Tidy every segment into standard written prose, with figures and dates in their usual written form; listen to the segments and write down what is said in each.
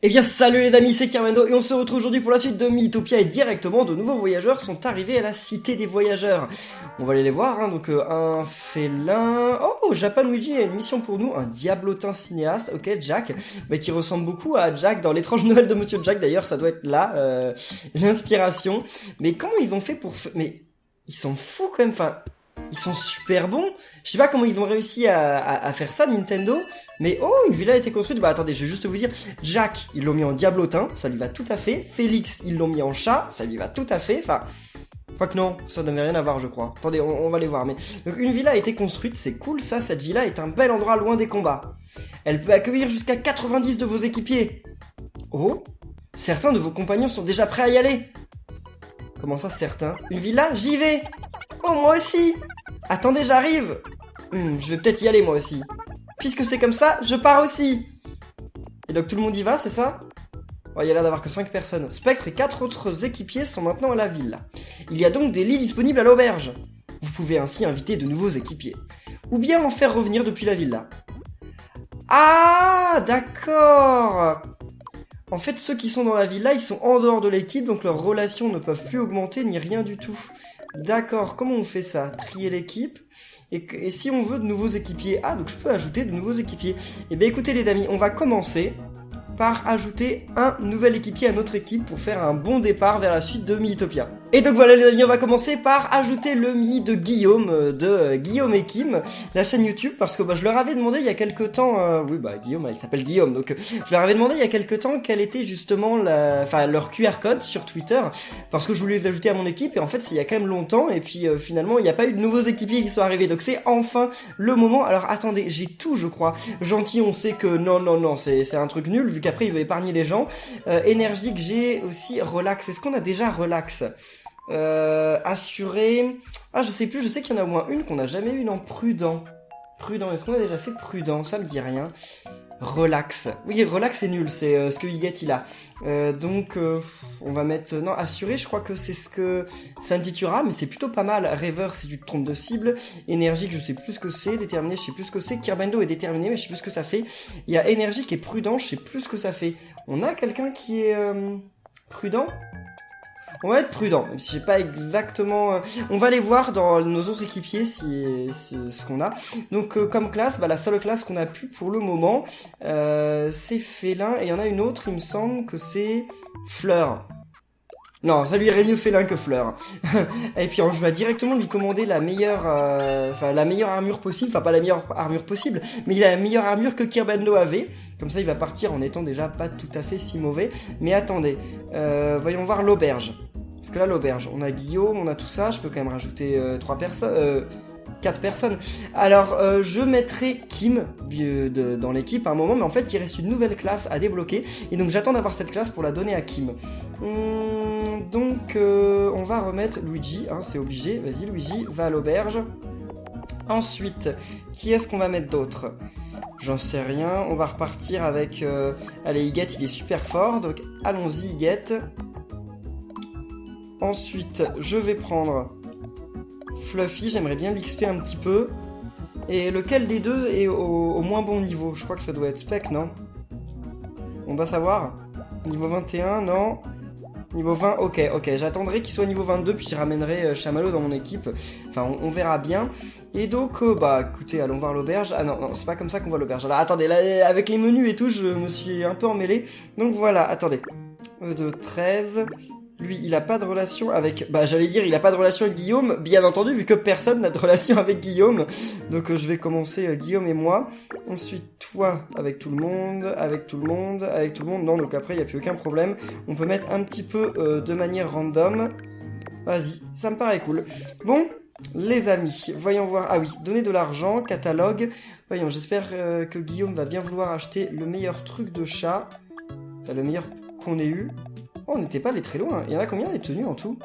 Eh bien salut les amis, c'est Kermendo et on se retrouve aujourd'hui pour la suite de Mythopia et directement de nouveaux voyageurs sont arrivés à la cité des voyageurs. On va aller les voir, hein. Donc un félin... Oh, Japan Luigi a une mission pour nous, un diablotin cinéaste, ok, Jack, mais qui ressemble beaucoup à Jack dans l'étrange Noël de Monsieur Jack d'ailleurs, ça doit être là, l'inspiration. Mais comment ils ont fait pour... Mais ils sont fous quand même, enfin... Ils sont super bons. Je sais pas comment ils ont réussi à faire ça, Nintendo. Mais oh, une villa a été construite. Bah attendez, je vais juste vous dire. Jack, ils l'ont mis en diablotin, ça lui va tout à fait. Félix, ils l'ont mis en chat, ça lui va tout à fait. Enfin, crois que non, ça n'avait rien à voir, je crois. Attendez, on va les voir. Mais donc une villa a été construite, c'est cool ça. Cette villa est un bel endroit loin des combats. Elle peut accueillir jusqu'à 90 de vos équipiers. Oh, certains de vos compagnons sont déjà prêts à y aller. Comment ça, certains? Une villa? J'y vais. Oh, moi aussi. Attendez, j'arrive. Je vais peut-être y aller, moi aussi. Puisque c'est comme ça, je pars aussi. Et donc tout le monde y va, c'est ça? Oh, il y a l'air d'avoir que 5 personnes. Spectre et 4 autres équipiers sont maintenant à la ville. Il y a donc des lits disponibles à l'auberge. Vous pouvez ainsi inviter de nouveaux équipiers. Ou bien en faire revenir depuis la villa. Ah, d'accord. En fait, ceux qui sont dans la villa, ils sont en dehors de l'équipe, donc leurs relations ne peuvent plus augmenter ni rien du tout. D'accord, comment on fait ça? Trier l'équipe. Et si on veut de nouveaux équipiers? Ah, donc je peux ajouter de nouveaux équipiers. Eh bien écoutez les amis, on va commencer par ajouter un nouvel équipier à notre équipe pour faire un bon départ vers la suite de Mythopia. Et donc voilà les amis, on va commencer par ajouter le Mi de Guillaume, Guillaume et Kim, la chaîne YouTube, parce que je leur avais demandé il y a quelques temps, Guillaume, il s'appelle Guillaume, donc je leur avais demandé il y a quelques temps quel était justement leur QR code sur Twitter, parce que je voulais les ajouter à mon équipe, et en fait c'est il y a quand même longtemps, et puis finalement il n'y a pas eu de nouveaux équipiers qui sont arrivés, donc c'est enfin le moment. Alors attendez, j'ai tout je crois, gentil on sait que non, c'est un truc nul, vu qu'après il veut épargner les gens, énergique j'ai aussi relax, est-ce qu'on a déjà relax? Assuré. Ah, je sais plus, je sais qu'il y en a au moins une qu'on n'a jamais eu dans prudent. Prudent, est-ce qu'on a déjà fait prudent? Ça me dit rien. Relax. Oui, relax c'est nul, c'est ce que Higet il a. Donc, on va mettre... Non, assuré, je crois que c'est ce que ça intitulera, mais c'est plutôt pas mal. Rêveur, si tu te trompes de cible. Énergique, je sais plus ce que c'est. Déterminé, je sais plus ce que c'est. Kirbendo est déterminé, mais je sais plus ce que ça fait. Il y a énergique et prudent, je sais plus ce que ça fait. On a quelqu'un qui est prudent? On va être prudent, même si j'ai pas exactement... On va aller voir dans nos autres équipiers si ce qu'on a. Donc comme classe, la seule classe qu'on a pu pour le moment, c'est félin. Et il y en a une autre, il me semble que c'est fleur. Non, ça lui irait mieux félin que fleur. Et puis je vais directement lui commander la meilleure armure possible. Enfin, pas la meilleure armure possible, mais il a la meilleure armure que Kirbendo avait. Comme ça, il va partir en étant déjà pas tout à fait si mauvais. Mais attendez, voyons voir l'auberge. Parce que là, l'auberge, on a Guillaume, on a tout ça. Je peux quand même rajouter 4 personnes. Alors, je mettrai Kim dans l'équipe à un moment, mais en fait, il reste une nouvelle classe à débloquer. Et donc, j'attends d'avoir cette classe pour la donner à Kim. Donc, on va remettre Luigi, hein, c'est obligé. Vas-y, Luigi, va à l'auberge. Ensuite, qui est-ce qu'on va mettre d'autre? J'en sais rien. On va repartir avec... Allez, Higet, il est super fort. Donc, allons-y, Higet. Ensuite, je vais prendre... Fluffy, j'aimerais bien l'XP un petit peu. Et lequel des deux est au moins bon niveau? Je crois que ça doit être Spec, non? On va savoir. Niveau 21, non. Niveau 20, ok. J'attendrai qu'il soit niveau 22, puis je ramènerai Chamallow dans mon équipe. Enfin, on verra bien. Et donc, écoutez, allons voir l'auberge. Ah non, c'est pas comme ça qu'on voit l'auberge. Alors, attendez, là, avec les menus et tout, je me suis un peu emmêlé. Donc voilà, attendez. De 13... Lui, il a pas de relation avec... j'allais dire, il a pas de relation avec Guillaume, bien entendu, vu que personne n'a de relation avec Guillaume. Donc, je vais commencer Guillaume et moi. Ensuite, toi, avec tout le monde, avec tout le monde. Non, donc après, il n'y a plus aucun problème. On peut mettre un petit peu de manière random. Vas-y, ça me paraît cool. Bon, les amis, voyons voir. Ah oui, donner de l'argent, catalogue. Voyons, j'espère que Guillaume va bien vouloir acheter le meilleur truc de chat. Enfin, le meilleur qu'on ait eu. Oh, on n'était pas allé très loin. Il y en a combien des tenues en tout?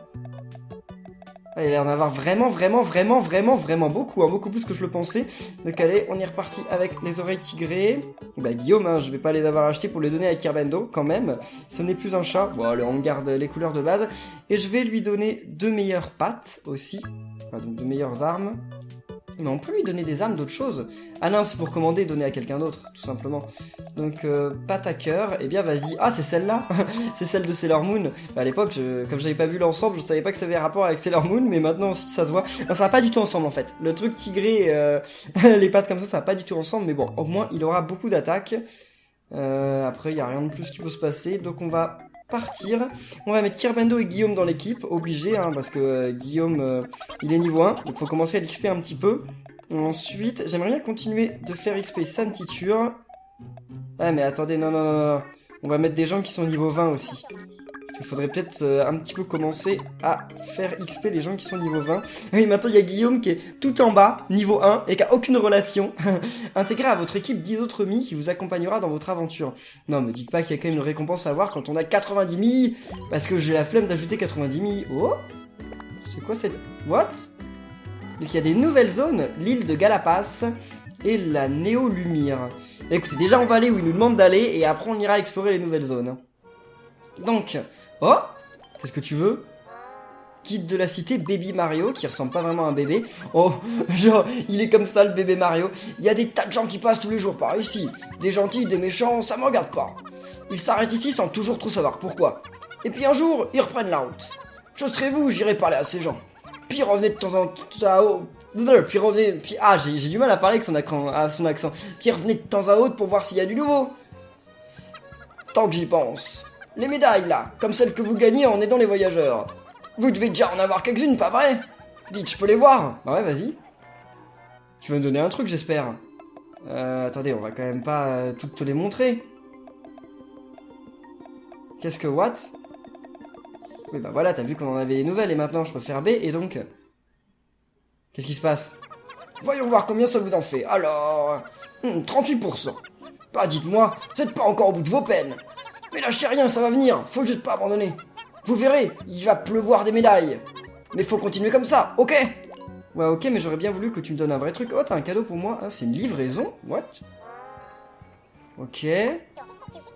Il a l'air d'en avoir vraiment beaucoup, hein, beaucoup plus que je le pensais. Donc allez, on est reparti avec les oreilles tigrées. Guillaume, hein, je vais pas les avoir achetées pour les donner à Kirbendo, quand même. Ce n'est plus un chat. Bon, allez, on garde les couleurs de base. Et je vais lui donner 2 meilleures pattes aussi. Enfin, donc 2 meilleures armes. Mais on peut lui donner des armes d'autres choses. Ah non, c'est pour commander et donner à quelqu'un d'autre, tout simplement. Donc, pâte à cœur, eh bien vas-y. Ah, c'est celle-là. C'est celle de Sailor Moon. Bah, à l'époque, comme j'avais pas vu l'ensemble, je savais pas que ça avait rapport avec Sailor Moon, mais maintenant aussi ça se voit. Non, ça va pas du tout ensemble en fait. Le truc tigré, les pattes comme ça va pas du tout ensemble, mais bon, au moins il aura beaucoup d'attaques. Après, il y a rien de plus qui peut se passer, donc on va partir. On va mettre Kirbendo et Guillaume dans l'équipe, obligé, hein, parce que Guillaume, il est niveau 1, donc faut commencer à l'XP un petit peu. Ensuite, j'aimerais bien continuer de faire XP Santiture. Ah mais attendez, non. On va mettre des gens qui sont niveau 20 aussi. Il faudrait peut-être un petit peu commencer à faire XP les gens qui sont niveau 20. Oui, maintenant il y a Guillaume qui est tout en bas, niveau 1, et qui a aucune relation. Intégrez à votre équipe 10 autres Mi qui vous accompagnera dans votre aventure. Non, me dites pas qu'il y a quand même une récompense à avoir quand on a 90 Mi, parce que j'ai la flemme d'ajouter 90 Mi. Oh, c'est quoi cette... What? Donc il y a des nouvelles zones, l'île de Galapas et la Néolumire. Écoutez, déjà on va aller où il nous demande d'aller, et après on ira explorer les nouvelles zones. Donc, oh, qu'est-ce que tu veux? Guide de la cité Baby Mario, qui ressemble pas vraiment à un bébé. Oh, genre, il est comme ça le bébé Mario. Il y a des tas de gens qui passent tous les jours par ici. Des gentils, des méchants, ça me regarde pas. Ils s'arrêtent ici sans toujours trop savoir pourquoi. Et puis un jour, ils reprennent la route. Je serai vous, j'irai parler à ces gens. Puis revenez de temps en temps... Puis revenez... Puis, ah, j'ai du mal à parler avec son accent. Puis revenez de temps à autre pour voir s'il y a du nouveau. Tant que j'y pense... Les médailles, là, comme celles que vous gagnez en aidant les voyageurs. Vous devez déjà en avoir quelques-unes, pas vrai? Dites, je peux les voir? Bah ouais, vas-y. Tu vas me donner un truc, j'espère. Attendez, on va quand même pas toutes te les montrer. Qu'est-ce que what? Oui, bah voilà, t'as vu qu'on en avait les nouvelles, et maintenant je peux faire B, et donc... Qu'est-ce qui se passe? Voyons voir combien ça vous en fait. Alors... 38%. Bah dites-moi, vous êtes pas encore au bout de vos peines. Mais lâchez rien, ça va venir, faut juste pas abandonner. Vous verrez, il va pleuvoir des médailles. Mais faut continuer comme ça, ok? Ouais, ok, mais j'aurais bien voulu que tu me donnes un vrai truc. Oh, t'as un cadeau pour moi? Ah, c'est une livraison? What? Ok.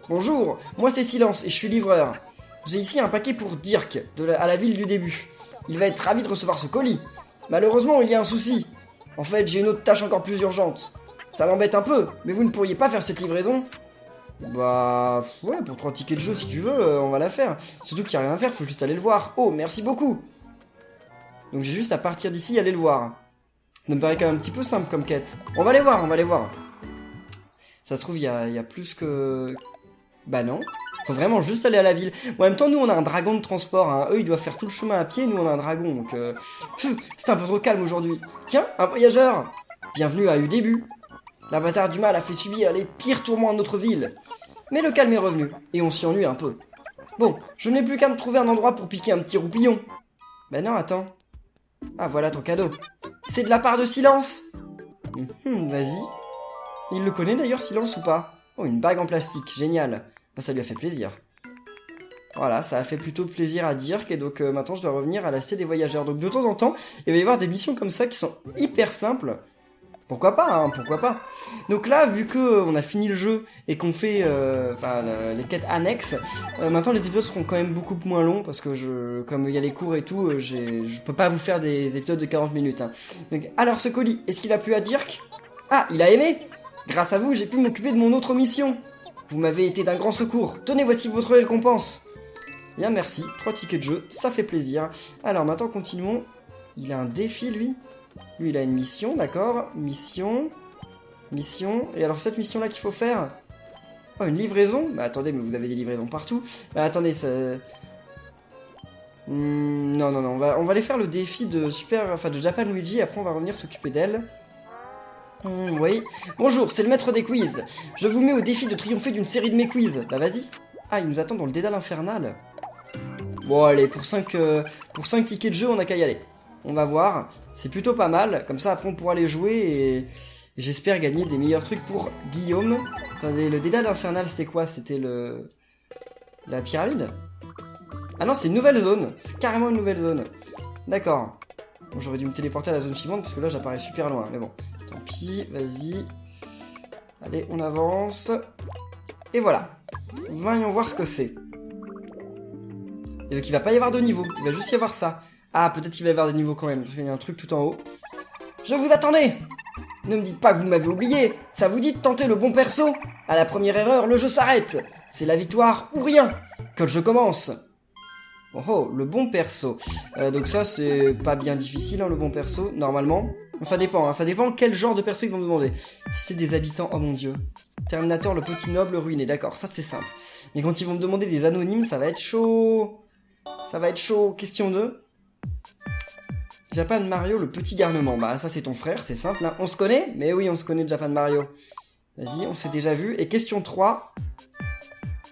Bonjour, moi c'est Silence et je suis livreur. J'ai ici un paquet pour Dirk, à la ville du début. Il va être ravi de recevoir ce colis. Malheureusement, il y a un souci. En fait, j'ai une autre tâche encore plus urgente. Ça m'embête un peu, mais vous ne pourriez pas faire cette livraison? Bah, ouais, pour 3 tickets de jeu, si tu veux, on va la faire. Surtout qu'il n'y a rien à faire, faut juste aller le voir. Oh, merci beaucoup. Donc j'ai juste à partir d'ici et aller le voir. Ça me paraît quand même un petit peu simple comme quête. On va les voir, on va les voir. Ça se trouve, il y a plus que... Bah non. Faut vraiment juste aller à la ville. Bon, en même temps, nous, on a un dragon de transport. Hein. Eux, ils doivent faire tout le chemin à pied. Nous, on a un dragon. Donc, c'est un peu trop calme aujourd'hui. Tiens, un voyageur. Bienvenue à U-Début. L'avatar du mal a fait subir les pires tourments à notre ville. Mais le calme est revenu, et on s'y ennuie un peu. Bon, je n'ai plus qu'à me trouver un endroit pour piquer un petit roupillon. Ben non, attends. Ah, voilà ton cadeau. C'est de la part de Silence. Vas-y. Il le connaît d'ailleurs, Silence, ou pas? Oh, une bague en plastique, génial. Ben, ça lui a fait plaisir. Voilà, ça a fait plutôt plaisir à Dirk, et donc maintenant je dois revenir à la cité des voyageurs. Donc de temps en temps, il va y avoir des missions comme ça qui sont hyper simples. Pourquoi pas, hein, pourquoi pas. Donc là, vu que on a fini le jeu et qu'on fait les quêtes annexes, maintenant les épisodes seront quand même beaucoup moins longs parce que comme il y a les cours et tout, je peux pas vous faire des épisodes de 40 minutes. Hein. Donc, alors ce colis, est-ce qu'il a plu à Dirk? Ah, il a aimé. Grâce à vous, j'ai pu m'occuper de mon autre mission. Vous m'avez été d'un grand secours. Tenez, voici votre récompense. Bien, merci. 3 tickets de jeu, ça fait plaisir. Alors maintenant, continuons. Il a un défi, lui. Lui, il a une mission, d'accord. Mission. Et alors, cette mission-là qu'il faut faire... Oh, une livraison? Bah, attendez, mais vous avez des livraisons partout. Bah, attendez, ça... non, on va aller faire le défi de de Japan Luigi, après on va revenir s'occuper d'elle. Oui. Bonjour, c'est le maître des quiz. Je vous mets au défi de triompher d'une série de mes quiz. Bah, vas-y. Ah, il nous attend dans le dédale infernal. Bon, allez, pour 5 tickets de jeu, on a qu'à y aller. On va voir. C'est plutôt pas mal. Comme ça, après, on pourra les jouer et j'espère gagner des meilleurs trucs pour Guillaume. Attendez, le dédale infernal, c'était quoi? C'était la pyramide? Ah non, c'est une nouvelle zone. C'est carrément une nouvelle zone. D'accord. Bon, j'aurais dû me téléporter à la zone suivante parce que là, j'apparais super loin. Mais bon, tant pis, vas-y. Allez, on avance. Et voilà. Voyons voir ce que c'est. Et donc, il va pas y avoir de niveau. Il va juste y avoir ça. Ah, peut-être qu'il va y avoir des niveaux quand même. Parce qu'il y a un truc tout en haut. Je vous attendais. Ne me dites pas que vous m'avez oublié. Ça vous dit de tenter le bon perso? À la première erreur, le jeu s'arrête. C'est la victoire ou rien. Que le jeu commence. Oh oh, le bon perso. Donc ça, c'est pas bien difficile, hein, le bon perso, normalement. Ça dépend, hein, ça dépend quel genre de perso ils vont me demander. Si c'est des habitants, oh mon dieu. Terminator, le petit noble ruiné, d'accord, ça c'est simple. Mais quand ils vont me demander des anonymes, ça va être chaud. Ça va être chaud. Question 2. Japan Mario, le petit garnement. Bah ça c'est ton frère, c'est simple, hein. On se connaît? Mais oui, on se connaît, Japan Mario. Vas-y, on s'est déjà vu. Et question 3.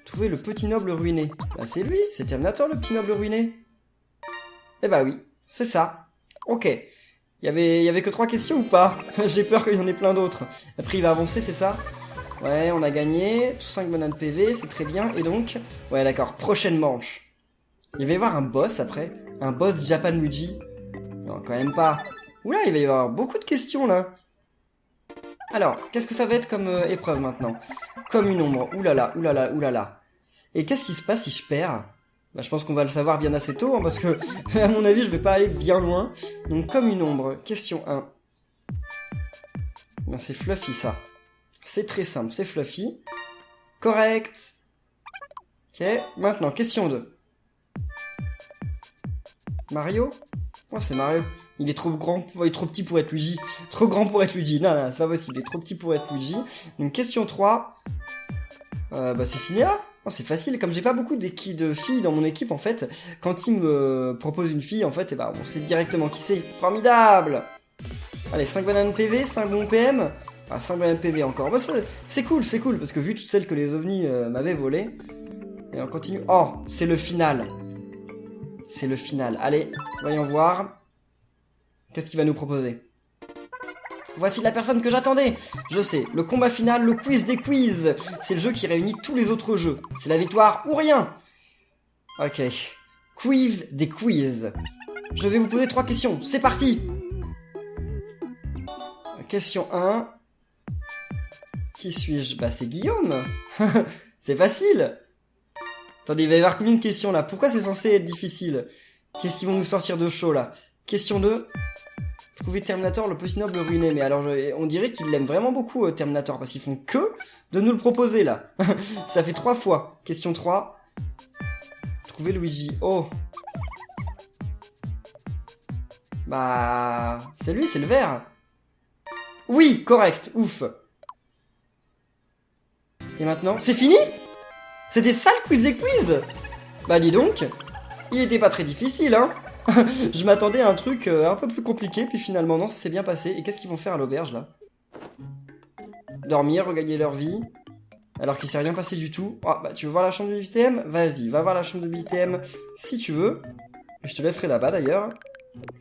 Trouver le petit noble ruiné. Bah c'est lui, c'est Terminator le petit noble ruiné. Eh bah oui, c'est ça. Ok. Il y avait que 3 questions ou pas? J'ai peur qu'il y en ait plein d'autres. Après il va avancer, c'est ça? Ouais, on a gagné. 5 bananes PV, c'est très bien. Et donc... Ouais d'accord, prochaine manche. Il va y avoir un boss après. Un boss Japan Luigi. Non, quand même pas. Oula, il va y avoir beaucoup de questions là. Alors, qu'est-ce que ça va être comme épreuve maintenant? Comme une ombre. Oulala, oulala, oulala. Et qu'est-ce qui se passe si je perds? Bah, je pense qu'on va le savoir bien assez tôt, hein, parce que, à mon avis, je vais pas aller bien loin. Donc, comme une ombre. Question 1. Ben, c'est Fluffy, ça. C'est très simple, c'est Fluffy. Correct. Ok, maintenant, question 2. Mario? Oh, c'est Mario. Il est trop grand, il est trop petit pour être Luigi. Trop grand pour être Luigi. Non, non, c'est pas possible. Il est trop petit pour être Luigi. Donc, question 3. Bah, c'est Cinéa. Oh, c'est facile. Comme j'ai pas beaucoup de filles dans mon équipe, en fait, quand ils me proposent une fille, en fait, eh ben, on sait directement qui c'est. Formidable! Allez, 5 bananes PV, 5 bons PM. Ah, 5 bananes PV encore. Bah, c'est cool, parce que vu toutes celles que les ovnis m'avaient volées. Et on continue. Oh, c'est le final. C'est le final. Allez, voyons voir. Qu'est-ce qu'il va nous proposer? Voici la personne que j'attendais. Je sais, le combat final, le quiz des quiz. C'est le jeu qui réunit tous les autres jeux. C'est la victoire ou rien. Ok. Quiz des quiz. Je vais vous poser 3 questions. C'est parti. Question 1. Qui suis-je? Bah c'est Guillaume. C'est facile. Attendez, il va y avoir combien de questions là? Pourquoi c'est censé être difficile? Qu'est-ce qu'ils vont nous sortir de chaud là? Question 2. Trouver Terminator, le petit noble ruiné. Mais alors, on dirait qu'ils l'aiment vraiment beaucoup, Terminator, parce qu'ils font que de nous le proposer, là. Ça fait 3 fois. Question 3. Trouver Luigi. Oh. Bah... C'est lui, c'est le vert. Oui, correct. Ouf. Et maintenant, c'est fini? C'était ça le quiz des quiz? Bah dis donc, il était pas très difficile, hein. Je m'attendais à un truc un peu plus compliqué, puis finalement non, ça s'est bien passé. Et qu'est-ce qu'ils vont faire à l'auberge là? Dormir, regagner leur vie, alors qu'il s'est rien passé du tout. Ah bah tu veux voir la chambre de BTM? Vas-y, va voir la chambre de BTM si tu veux. Et je te laisserai là-bas d'ailleurs.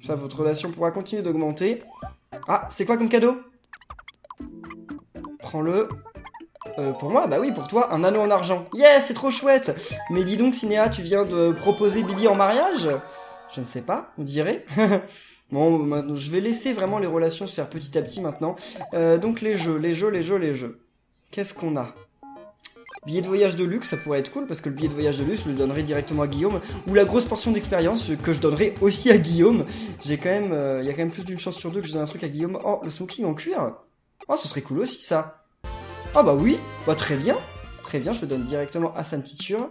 Ça, votre relation pourra continuer d'augmenter. Ah, c'est quoi comme cadeau? Prends-le. Pour moi, bah oui, pour toi, un anneau en argent. Yes, c'est trop chouette. Mais dis donc, Cinéa, tu viens de proposer Billy en mariage? Je ne sais pas, on dirait. Bon, je vais laisser vraiment les relations se faire petit à petit maintenant. Donc les jeux. Qu'est-ce qu'on a? Billet de voyage de luxe, ça pourrait être cool, parce que le billet de voyage de luxe, je le donnerai directement à Guillaume. Ou la grosse portion d'expérience, que je donnerai aussi à Guillaume. J'ai quand même, il y a quand même plus d'une chance sur 2 que je donne un truc à Guillaume. Oh, le smoking en cuir. Oh, ce serait cool aussi, ça. Ah bah oui, bah très bien, je le donne directement à Santiture.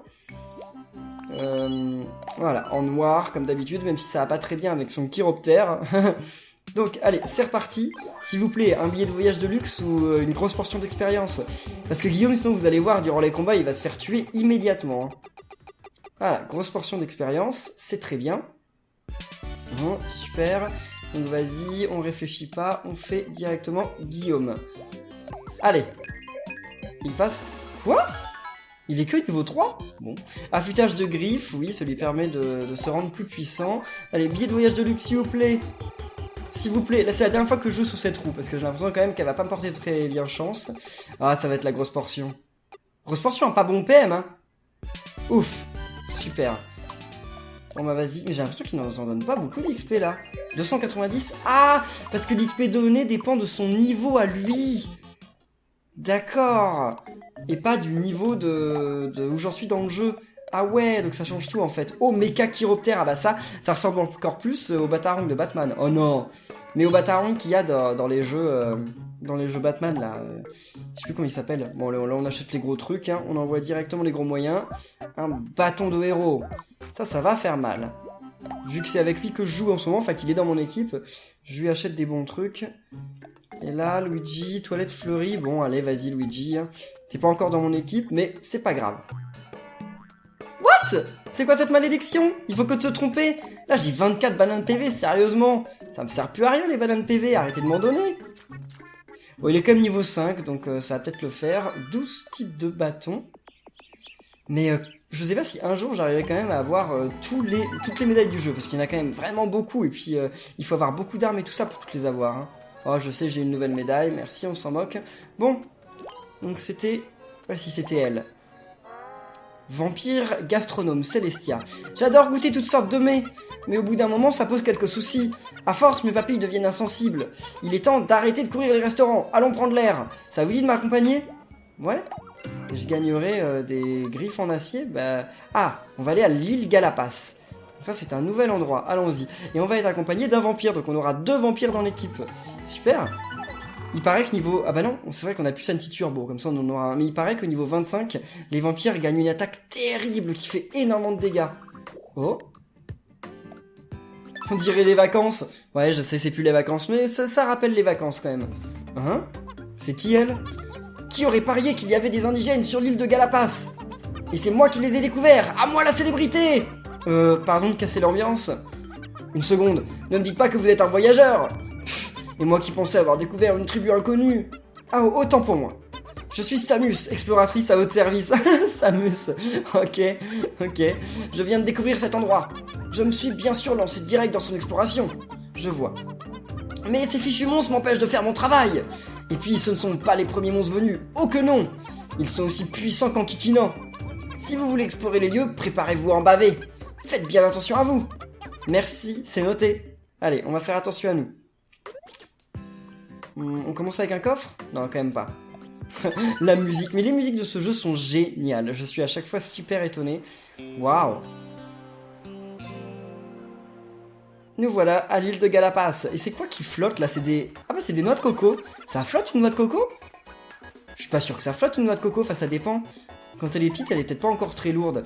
Voilà, en noir comme d'habitude, même si ça va pas très bien avec son chiroptère. Donc allez, c'est reparti. S'il vous plaît, un billet de voyage de luxe ou une grosse portion d'expérience. Parce que Guillaume, sinon vous allez voir, durant les combats, il va se faire tuer immédiatement. Voilà, grosse portion d'expérience, c'est très bien. Bon, super. Donc vas-y, on réfléchit pas, on fait directement Guillaume. Allez. Il passe... Quoi? Il est que niveau 3? Bon. Affûtage de griffes, oui, ça lui permet de se rendre plus puissant. Allez, billet de voyage de luxe, s'il vous plaît. S'il vous plaît. Là, c'est la dernière fois que je joue sous cette roue, parce que j'ai l'impression quand même qu'elle va pas me porter très bien chance. Ah, ça va être la grosse portion. Grosse portion, pas bon PM, hein. Ouf. Super. Bon bah vas-y, mais j'ai l'impression qu'il n'en donne pas beaucoup d'XP là. 290. Ah, parce que l'XP donné dépend de son niveau à lui. D'accord. Et pas du niveau de où j'en suis dans le jeu. Ah ouais, donc ça change tout en fait. Oh, Mecha Chiroptère, ah bah ça ressemble encore plus au Batarang de Batman. Oh non. Mais au bataillon qu'il y a dans les jeux Batman là, je sais plus comment il s'appelle. Bon là on achète les gros trucs, hein, on envoie directement les gros moyens. Un bâton de héros, ça va faire mal. Vu que c'est avec lui que je joue en ce moment, enfin qu'il est dans mon équipe, je lui achète des bons trucs. Et là, Luigi, toilette fleurie, bon allez vas-y Luigi, hein. T'es pas encore dans mon équipe, mais c'est pas grave. What? C'est quoi cette malédiction? Il faut que te tromper. Là j'ai 24 bananes PV, sérieusement. Ça me sert plus à rien les bananes PV, arrêtez de m'en donner. Bon il est quand même niveau 5, donc ça va peut-être le faire. 12 types de bâtons. Mais je sais pas si un jour j'arriverai quand même à avoir toutes les médailles du jeu. Parce qu'il y en a quand même vraiment beaucoup. Et puis il faut avoir beaucoup d'armes et tout ça pour toutes les avoir. Hein. Oh je sais j'ai une nouvelle médaille, merci on s'en moque. Bon, donc c'était... Voici c'était elle. Vampire gastronome Celestia. J'adore goûter toutes sortes de mets, mais au bout d'un moment ça pose quelques soucis. À force mes papilles deviennent insensibles. Il est temps d'arrêter de courir les restaurants. Allons prendre l'air. Ça vous dit de m'accompagner? Ouais. Et je gagnerai des griffes en acier. Bah... Ah, on va aller à l'île Galapas. Ça c'est un nouvel endroit, allons-y. Et on va être accompagné d'un vampire, donc on aura 2 vampires dans l'équipe. Super. Il paraît que niveau... Ah bah non, c'est vrai qu'on a plus Santi Turbo, comme ça on en aura un. Mais il paraît qu'au niveau 25, les vampires gagnent une attaque terrible qui fait énormément de dégâts. Oh. On dirait les vacances. Ouais, je sais, c'est plus les vacances, mais ça rappelle les vacances quand même. Hein? C'est qui elle? Qui aurait parié qu'il y avait des indigènes sur l'île de Galapas? Et c'est moi qui les ai découverts. À moi la célébrité! Pardon de casser l'ambiance. Une seconde, ne me dites pas que vous êtes un voyageur. Et moi qui pensais avoir découvert une tribu inconnue. Ah, autant pour moi. Je suis Samus, exploratrice à votre service. Samus, ok. Je viens de découvrir cet endroit. Je me suis bien sûr lancé direct dans son exploration. Je vois. Mais ces fichus monstres m'empêchent de faire mon travail. Et puis ce ne sont pas les premiers monstres venus. Oh que non. Ils sont aussi puissants qu'en kikinant. Si vous voulez explorer les lieux, préparez-vous à en baver. Faites bien attention à vous. Merci, c'est noté. Allez, on va faire attention à nous. On commence avec un coffre? Non, quand même pas. La musique. Mais les musiques de ce jeu sont géniales. Je suis à chaque fois super étonné. Waouh. Nous voilà à l'île de Galapas. Et c'est quoi qui flotte là? C'est des... Ah bah c'est des noix de coco. Ça flotte une noix de coco? Je suis pas sûr que ça flotte une noix de coco. Enfin ça dépend. Quand elle est petite, elle est peut-être pas encore très lourde.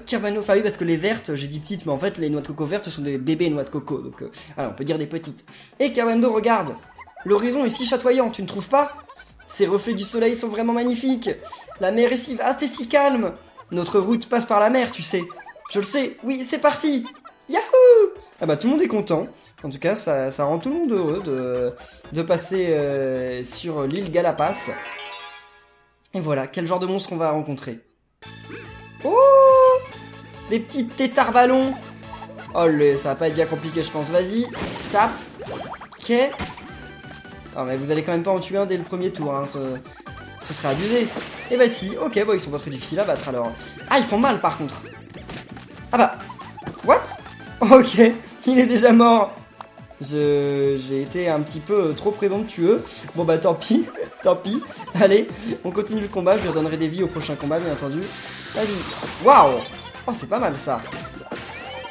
Kirbano, enfin oui, parce que les vertes, j'ai dit petites, mais en fait, les noix de coco vertes sont des bébés noix de coco, donc on peut dire des petites. Et Kirbano, regarde, l'horizon est si chatoyant, tu ne trouves pas? Ces reflets du soleil sont vraiment magnifiques. La mer est si vaste et si calme. Notre route passe par la mer, tu sais. Je le sais, oui, c'est parti. Yahoo! Ah bah tout le monde est content. En tout cas, ça rend tout le monde heureux de passer sur l'île Galapas. Et voilà, quel genre de monstre on va rencontrer. Oh! Des petits tétards ballons. Oh ça va pas être bien compliqué je pense. Vas-y, tape. Ok. Ah mais vous allez quand même pas en tuer un dès le premier tour, hein. Ce serait abusé. Et bah si, ok, bon ils sont pas très difficiles à battre alors. Ah ils font mal par contre. Ah bah. What? Ok, il est déjà mort. J'ai été un petit peu trop présomptueux. Bon bah tant pis, tant pis. Allez, on continue le combat, je lui redonnerai des vies au prochain combat bien entendu. Vas-y. Waouh. Oh c'est pas mal ça.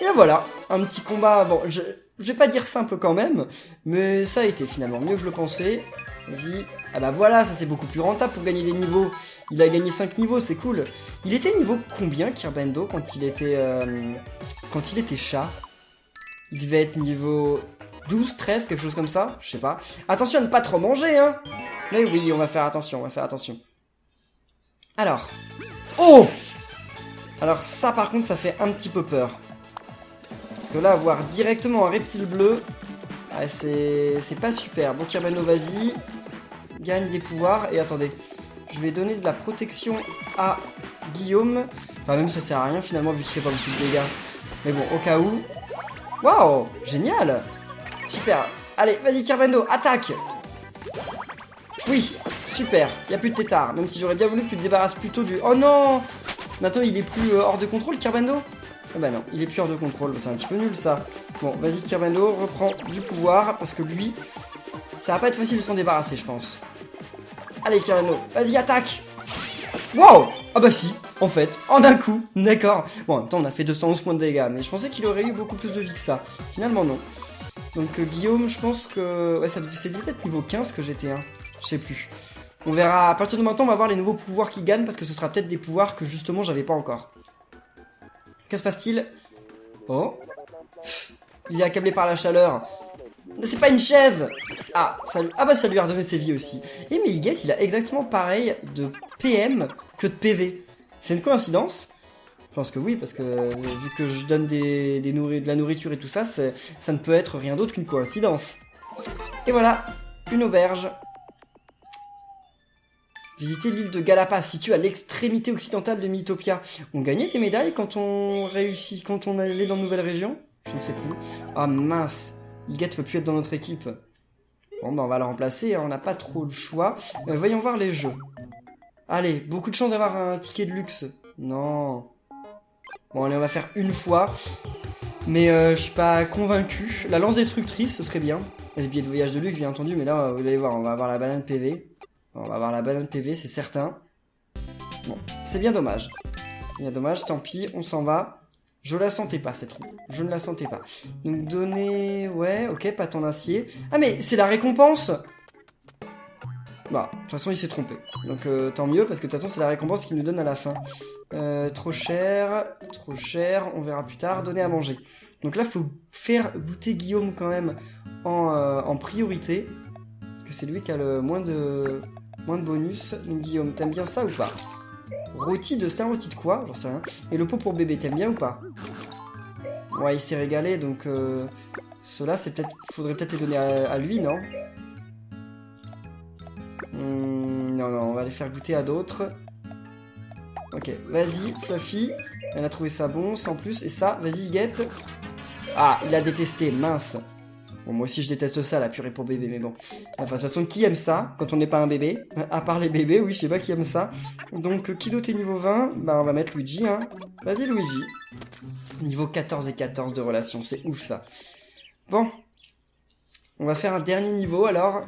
Et voilà, un petit combat, bon je vais pas dire simple quand même, mais ça a été finalement mieux que je le pensais. Vas-y. Ah bah voilà, ça c'est beaucoup plus rentable pour gagner des niveaux. Il a gagné 5 niveaux, c'est cool. Il était niveau combien Kirbando quand il était chat? Il devait être niveau 12, 13, quelque chose comme ça, je sais pas. Attention à ne pas trop manger, hein. Mais oui, on va faire attention, Alors. Oh! Alors ça, par contre, ça fait un petit peu peur. Parce que là, voir directement un reptile bleu, ah, c'est pas super. Bon, Kirbano, vas-y. Gagne des pouvoirs. Et attendez, je vais donner de la protection à Guillaume. Enfin, même ça sert à rien, finalement, vu qu'il fait pas beaucoup de dégâts. Mais bon, au cas où... Waouh, génial. Super. Allez, vas-y Kirbando, attaque. Oui, super. Il n'y a plus de tétard. Même si j'aurais bien voulu que tu te débarrasses plutôt du... Oh non. Maintenant, il est plus hors de contrôle, Kirbando? Ah bah non, il est plus hors de contrôle. C'est un petit peu nul, ça. Bon, vas-y Kirbando, reprends du pouvoir. Parce que lui, ça va pas être facile de s'en débarrasser, je pense. Allez Kirbando, vas-y, attaque. Wow. Ah bah si, en fait, en un coup, d'accord. Bon, en même temps, on a fait 211 points de dégâts, mais je pensais qu'il aurait eu beaucoup plus de vie que ça. Finalement, non. Donc Guillaume, je pense que... Ouais, c'est peut-être niveau 15 que j'étais, hein. Je sais plus. On verra, à partir de maintenant, on va voir les nouveaux pouvoirs qui gagnent, parce que ce sera peut-être des pouvoirs que justement j'avais pas encore. Que se passe-t-il? Oh. Il est accablé par la chaleur. C'est pas une chaise! Ah, ça lui a redonné ses vies aussi. Et mais Higuette, il a exactement pareil de PM que de PV. C'est une coïncidence? Je pense que oui, parce que vu que je donne de la nourriture et tout ça, ça ne peut être rien d'autre qu'une coïncidence. Et voilà, une auberge. Visiter l'île de Galapa, située à l'extrémité occidentale de Mythopia. On gagnait des médailles quand on réussit, quand on allait dans de nouvelles régions? Je ne sais plus. Ah mince, Higuette peut plus être dans notre équipe. Bon bah on va la remplacer, hein, on n'a pas trop le choix. Voyons voir les jeux. Allez, beaucoup de chance d'avoir un ticket de luxe. Non. Bon allez, on va faire une fois. Mais je suis pas convaincu. La lance destructrice, ce serait bien. Et le billet de voyage de luxe, bien entendu, mais là, vous allez voir, on va avoir la banane PV. On va avoir la banane PV, c'est certain. Bon, c'est bien dommage. Bien dommage, tant pis, on s'en va. Je la sentais pas, cette roue. Je ne la sentais pas. Donc donner... Ouais, ok, pas tant d'acier. Ah mais c'est la récompense! Bah, de toute façon, il s'est trompé. Donc tant mieux, parce que de toute façon, c'est la récompense qu'il nous donne à la fin. Trop cher, on verra plus tard. Donner à manger. Donc là, faut faire goûter Guillaume quand même en priorité. Parce que c'est lui qui a le moins de bonus. Donc Guillaume, t'aimes bien ça ou pas? Rôti c'est un rôti de quoi? J'en sais rien. Et le pot pour bébé, t'aimes bien ou pas? Ouais, il s'est régalé, donc cela, c'est peut-être, faudrait peut-être les donner à lui, non? Non, on va les faire goûter à d'autres. Ok, vas-y, Fluffy. Elle a trouvé ça bon, sans plus. Et ça, vas-y, Higuette. Ah, il a détesté, mince. Bon, moi aussi, je déteste ça, la purée pour bébé, mais bon. Enfin, de toute façon, qui aime ça, quand on n'est pas un bébé? À part les bébés, oui, je sais pas qui aime ça. Donc, Kido, t'es niveau 20. Bah, on va mettre Luigi, hein. Vas-y, Luigi. Niveau 14 et 14 de relation, c'est ouf, ça. Bon. On va faire un dernier niveau, alors.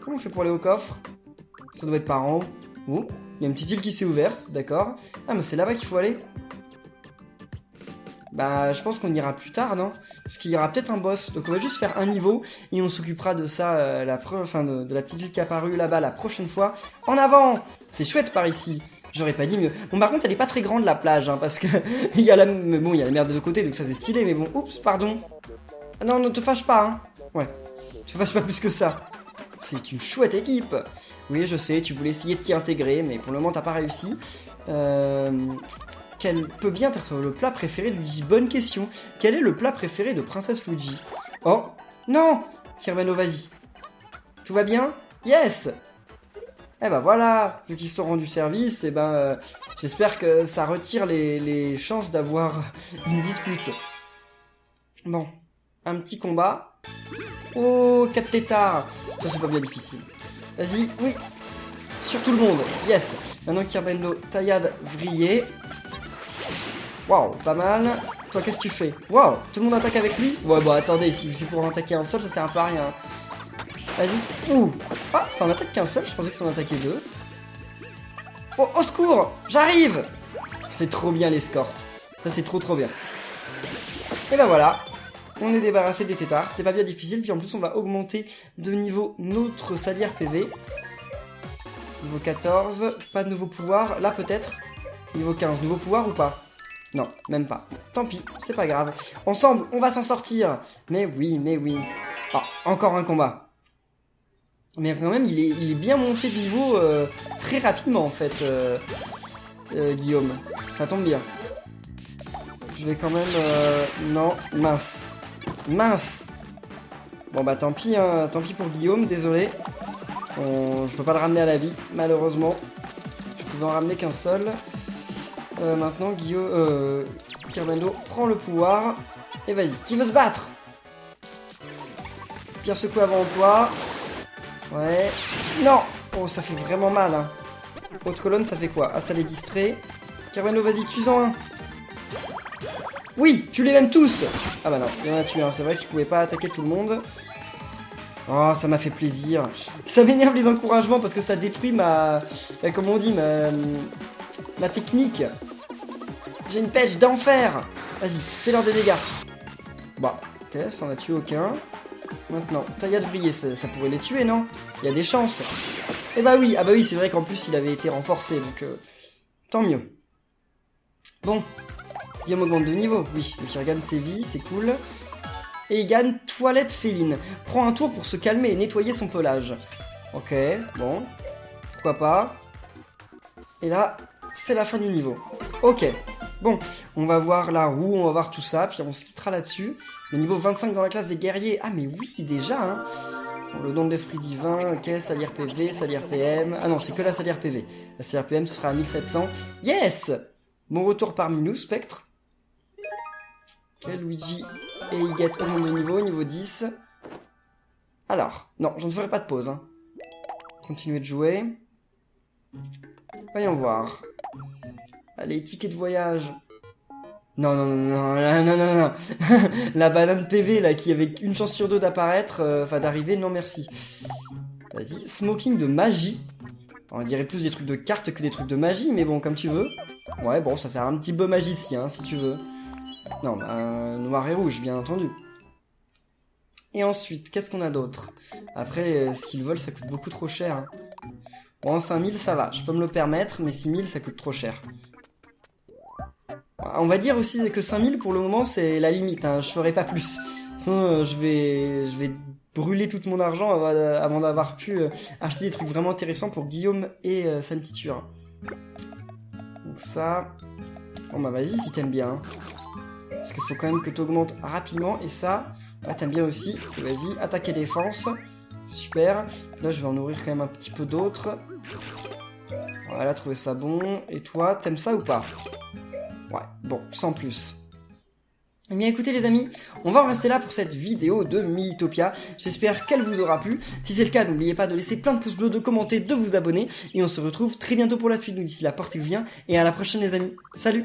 Comment on fait pour aller au coffre? Ça doit être par en haut. Oh, il y a une petite île qui s'est ouverte, d'accord. Ah, mais c'est là-bas qu'il faut aller? Bah, je pense qu'on ira plus tard, non? Parce qu'il y aura peut-être un boss. Donc on va juste faire un niveau et on s'occupera de ça, de la petite île qui est apparue là-bas la prochaine fois. En avant! C'est chouette par ici. J'aurais pas dit mieux. Bon, par contre, elle est pas très grande la plage, hein, parce que il y a mais bon, il y a la mer de l'autre côté, donc ça c'est stylé. Mais bon, oups, pardon. Ah, non, ne te fâche pas, hein. Ouais, te fâche pas plus que ça. C'est une chouette équipe. Oui, je sais, tu voulais essayer de t'y intégrer, mais pour le moment, t'as pas réussi. Quel peut bien être le plat préféré de Luigi? Bonne question. Quel est le plat préféré de Princesse Luigi? Oh, non! Kirmano, vas-y. Tout va bien? Yes! Eh ben voilà, vu qu'ils se sont rendus service, eh ben, j'espère que ça retire les chances d'avoir une dispute. Bon, un petit combat. Oh, 4 tétards. Ça, c'est pas bien difficile. Vas-y, oui. Sur tout le monde, yes. Maintenant, Kirbendo, taillade, vrillé. Waouh, pas mal. Toi, qu'est-ce que tu fais? Waouh, tout le monde attaque avec lui? Ouais, bon, attendez, si c'est pour en attaquer un seul, ça sert un peu à rien. Vas-y. Ouh. Ah, ça en attaque qu'un seul, je pensais que ça en attaquait deux. Oh, au secours! J'arrive! C'est trop bien l'escorte. Ça, c'est trop bien. Et ben voilà. On est débarrassé des tétards. C'était pas bien difficile, puis en plus, on va augmenter de niveau notre salière PV. Niveau 14. Pas de nouveau pouvoir. Là, peut-être. Niveau 15. Nouveau pouvoir ou pas? Non, même pas. Tant pis, c'est pas grave. Ensemble, on va s'en sortir. Mais oui, mais oui. Oh, encore un combat. Mais quand même, il est bien monté de niveau très rapidement, en fait, Guillaume. Ça tombe bien. Je vais quand même... Non, mince. Mince. Bon, bah tant pis, hein. Tant pis pour Guillaume, désolé. Je peux pas le ramener à la vie, malheureusement. Je pouvais en ramener qu'un seul. Maintenant, Kirbendo prend le pouvoir. Et vas-y, qui veut se battre? Pierre secoué avant emploi. Ouais. Non. Oh, ça fait vraiment mal, hein. Haute colonne, ça fait quoi? Ah, ça les distrait. Kirbendo, vas-y, tue-en un. Oui, tu les mêmes tous. Ah bah non, il y en a tué un. C'est vrai qu'il pouvait pas attaquer tout le monde. Oh, ça m'a fait plaisir. Ça m'énerve les encouragements parce que ça détruit comment on dit, ma technique. J'ai une pêche d'enfer. Vas-y, fais-leur des dégâts. Bah, Ok, ça en a tué aucun. Maintenant, taillade vrillée, ça pourrait les tuer, non? Il y a des chances. Eh bah oui, ah bah oui, c'est vrai qu'en plus il avait été renforcé, donc tant mieux. Bon, Guillaume augmente de niveau, oui, donc il regagne ses vies, c'est cool. Et il gagne toilette féline. Prend un tour pour se calmer et nettoyer son pelage. Ok, bon, pourquoi pas. Et là, c'est la fin du niveau. Ok, bon, on va voir la roue, on va voir tout ça, puis on se quittera là-dessus. Le niveau 25 dans la classe des guerriers. Ah mais oui, déjà, hein. Bon, le don de l'esprit divin, ok, salière PV, salière PM. Ah non, c'est que la salière PV. La salière PM sera à 1700. Yes! Bon retour parmi nous, Spectre. Ok, Luigi et Higuette augmentent de niveau 10. Alors, non, je ne ferai pas de pause. Hein. Continuez de jouer. Voyons voir. Allez, ticket de voyage. Non, non, non, non, non, non, non. La banane PV, là, qui avait une chance sur deux d'apparaître, enfin d'arriver, non merci. Vas-y, smoking de magie. On dirait plus des trucs de cartes que des trucs de magie, mais bon, comme tu veux. Ouais, bon, ça fait un petit peu magicien, si tu veux. Non, bah, noir et rouge, bien entendu. Et ensuite, qu'est-ce qu'on a d'autre? Après, ce qu'ils veulent, ça coûte beaucoup trop cher. Hein. Bon, 5000, ça va, je peux me le permettre, mais 6000, ça coûte trop cher. On va dire aussi que 5000, pour le moment, c'est la limite, hein, je ferai pas plus. Sinon, je vais brûler tout mon argent avant d'avoir pu acheter des trucs vraiment intéressants pour Guillaume et Santiture. Donc ça... Bon bah vas-y si t'aimes bien. Hein. Parce qu'il faut quand même que tu augmentes rapidement. Et ça, ouais, t'aimes bien aussi. Vas-y, attaque et défense. Super. Là, je vais en nourrir quand même un petit peu d'autres. Voilà, trouver ça bon. Et toi, t'aimes ça ou pas? Ouais, bon, sans plus. Eh bien écoutez les amis, on va en rester là pour cette vidéo de Miitopia. J'espère qu'elle vous aura plu. Si c'est le cas, n'oubliez pas de laisser plein de pouces bleus, de commenter, de vous abonner. Et on se retrouve très bientôt pour la suite. Donc d'ici là, portez-vous bien et à la prochaine les amis. Salut!